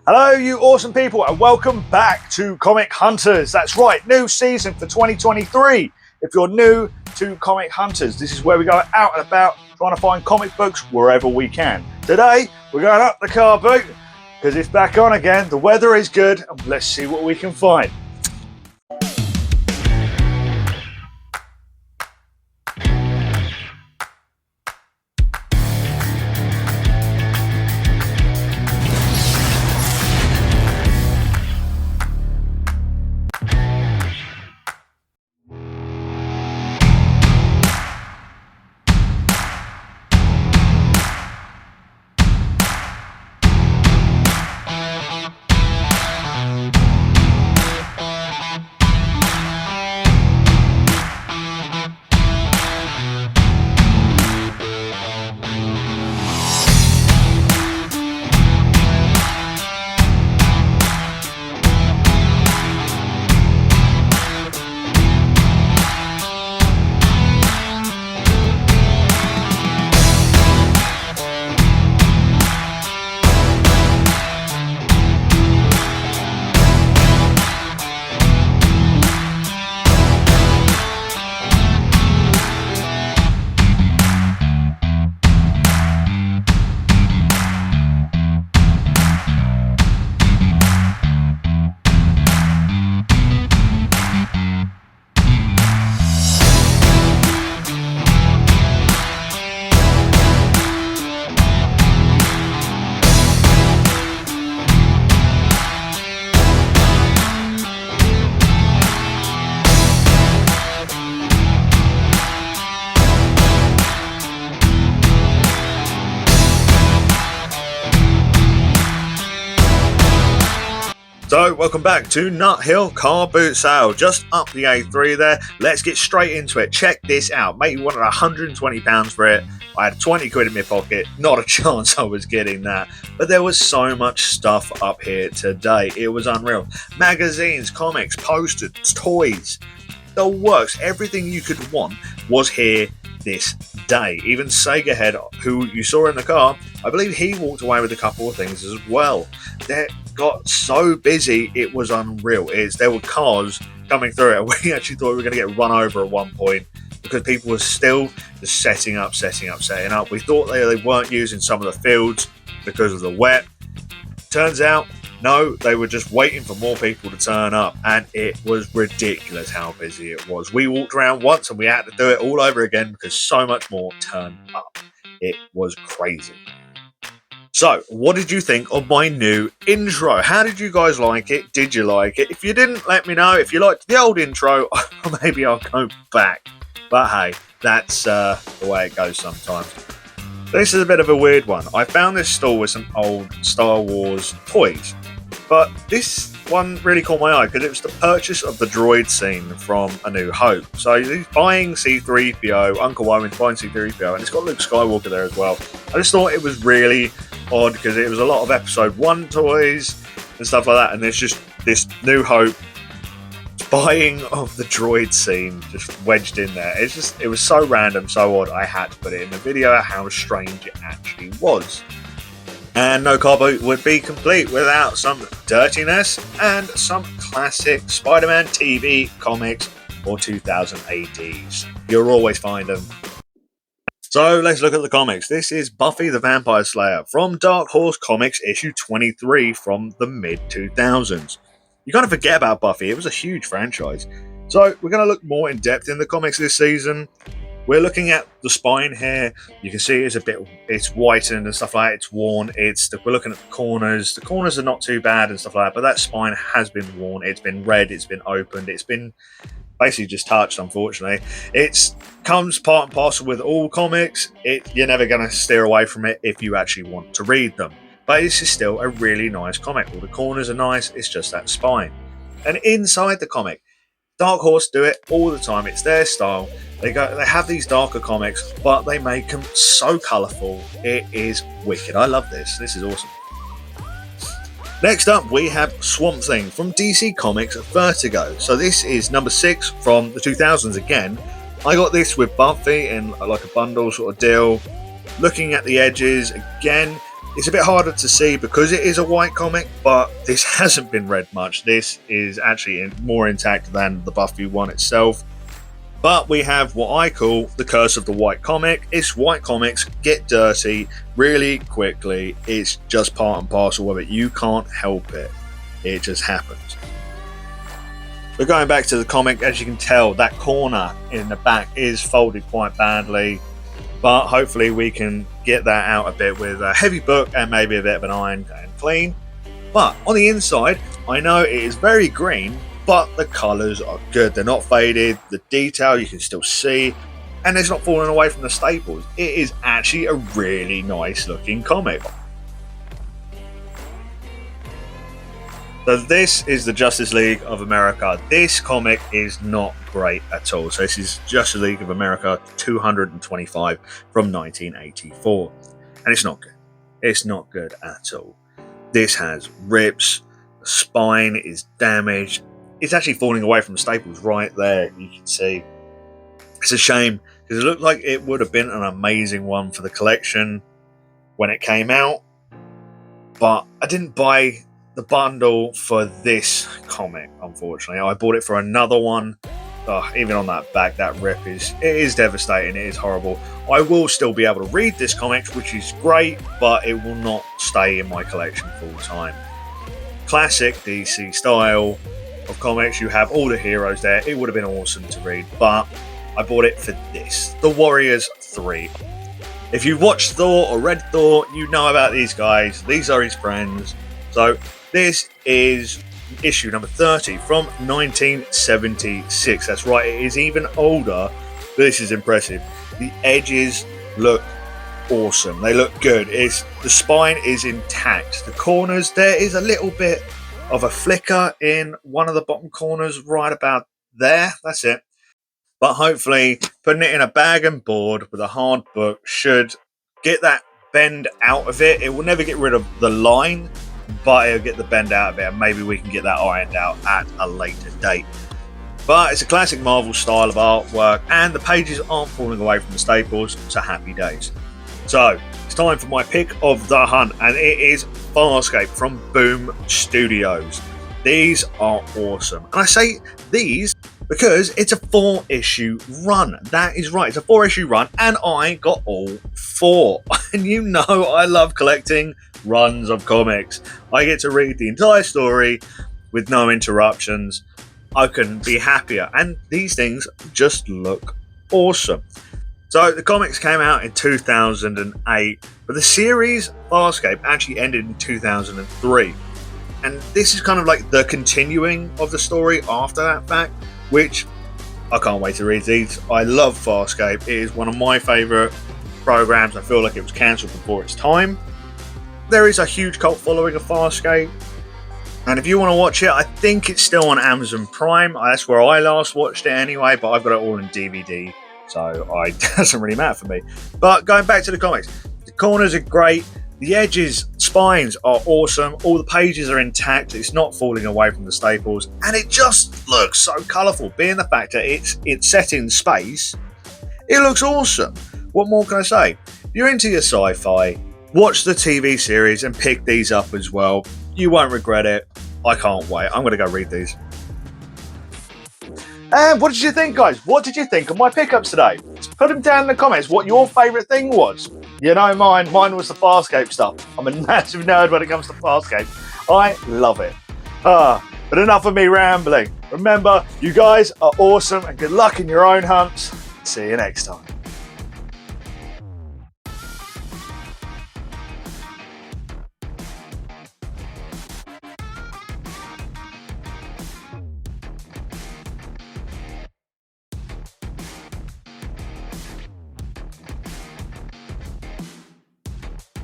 Hello, you awesome people, and welcome back to Comic Hunters. That's right, new season for 2023. If you're new to Comic Hunters, this is where we go out and about trying to find comic books wherever we can. Today, we're going up the car boot because it's back on again. The weather is good, and let's see what we can find. So, welcome back to Nut Hill Car Boot Sale. Just up the A3 there. Let's get straight into it. Check this out. Mate, you wanted £120 for it. I had 20 quid in my pocket. Not a chance I was getting that. But there was so much stuff up here today. It was unreal. Magazines, comics, posters, toys, the works. Everything you could want was here this day. Even Sega Head, who you saw in the car, I believe he walked away with a couple of things as well. They got so busy, it was unreal. There were cars coming through it, and we actually thought we were going to get run over at one point because people were still just setting up. We thought they weren't using some of the fields because of the wet. Turns out, no, they were just waiting for more people to turn up, and it was ridiculous how busy it was. We walked around once and we had to do it all over again because so much more turned up. It was crazy. So, what did you think of my new intro? How did you guys like it? Did you like it? If you didn't, let me know. If you liked the old intro, maybe I'll go back. But hey, that's the way it goes sometimes. This is a bit of a weird one. I found this store with some old Star Wars toys. But this one really caught my eye because it was the purchase of the droid scene from A New Hope. So he's buying C-3PO, Uncle Owen's buying C-3PO, and it's got Luke Skywalker there as well. I just thought it was really odd because it was a lot of Episode 1 toys and stuff like that, and there's just this New Hope buying of the droid scene just wedged in there. It was so random, so odd, I had to put it in the video how strange it actually was. And no car boot would be complete without some dirtiness and some classic Spider-Man TV comics or 2000 ADs. You'll always find them. So let's look at the comics. This is Buffy the Vampire Slayer from Dark Horse Comics issue 23 from the mid-2000s. You kind of forget about Buffy, it was a huge franchise. So we're going to look more in depth in the comics this season. We're looking at the spine here. You can see it's whitened and stuff like that. It's worn. We're looking at the corners. The corners are not too bad and stuff like that, but that spine has been worn. It's been red. It's been opened. It's been basically just touched, unfortunately. It comes part and parcel with all comics. You're never going to steer away from it if you actually want to read them. But this is still a really nice comic. All the corners are nice. It's just that spine. And inside the comic, Dark Horse do it all the time. It's their style. They have these darker comics, but they make them so colourful. It is wicked. I love this. This is awesome. Next up, we have Swamp Thing from DC Comics Vertigo. So this is number 6 from the 2000s again. I got this with Buffy in like a bundle sort of deal. Looking at the edges, again, It's a bit harder to see because it is a white comic, but this hasn't been read much. This is actually more intact than the Buffy one itself. But we have what I call the curse of the white comic. It's white comics get dirty really quickly. It's just part and parcel of it. You can't help it. It just happens. But going back to the comic, as you can tell, that corner in the back is folded quite badly. But hopefully we can get that out a bit with a heavy book and maybe a bit of an iron and clean. But on the inside, I know it is very green, but the colours are good. They're not faded. The detail you can still see, and it's not falling away from the staples. It is actually a really nice looking comic. So this is the Justice League of America. This comic is not great at all. So this is Justice League of America 225 from 1984. And it's not good. It's not good at all. This has rips. The spine is damaged. It's actually falling away from the staples right there. You can see. It's a shame because it looked like it would have been an amazing one for the collection when it came out. But I didn't buy the bundle for this comic, unfortunately. I bought it for another one. Even on that back, that rip is devastating. It is horrible. I will still be able to read this comic, which is great, but it will not stay in my collection full time. Classic DC style of comics. You have all the heroes there. It would have been awesome to read, but I bought it for this, The Warriors 3. If you've watched Thor or read Thor, you know about these guys. These are his friends. So this is issue number 30 from 1976. That's right, it is even older. This is impressive. The edges look awesome. They look good. The spine is intact. The corners, there is a little bit of a flicker in one of the bottom corners right about there. That's it. But hopefully putting it in a bag and board with a hard book should get that bend out of it. It will never get rid of the line, but it'll get the bend out of it, and maybe we can get that ironed out at a later date. But it's a classic Marvel style of artwork, and the pages aren't falling away from the staples, so happy days. So it's time for my pick of the hunt, and it is Farscape from Boom Studios. These are awesome, and I say these because it's a 4-issue run. That is right, it's a 4-issue run, and I got all 4. And you know I love collecting runs of comics. I get to read the entire story with no interruptions. I couldn't be happier, and these things just look awesome. So the comics came out in 2008, but the series Farscape actually ended in 2003. And this is kind of like the continuing of the story after that fact, which I can't wait to read these. I love Farscape. It is one of my favourite programs. I feel like it was cancelled before its time. There is a huge cult following of Farscape, and if you want to watch it, I think it's still on Amazon Prime. That's where I last watched it anyway, but I've got it all in DVD, so it doesn't really matter for me. But going back to the comics, the corners are great, the edges, spines are awesome, all the pages are intact, it's not falling away from the staples, and it just looks so colourful. Being the fact that it's set in space, it looks awesome. What more can I say? If you're into your sci-fi, watch the TV series and pick these up as well. You won't regret it. I can't wait. I'm going to go read these. And what did you think, guys? What did you think of my pickups today? Put them down in the comments what your favourite thing was. You know mine. Mine was the Farscape stuff. I'm a massive nerd when it comes to Farscape. I love it. But enough of me rambling. Remember, you guys are awesome and good luck in your own hunts. See you next time.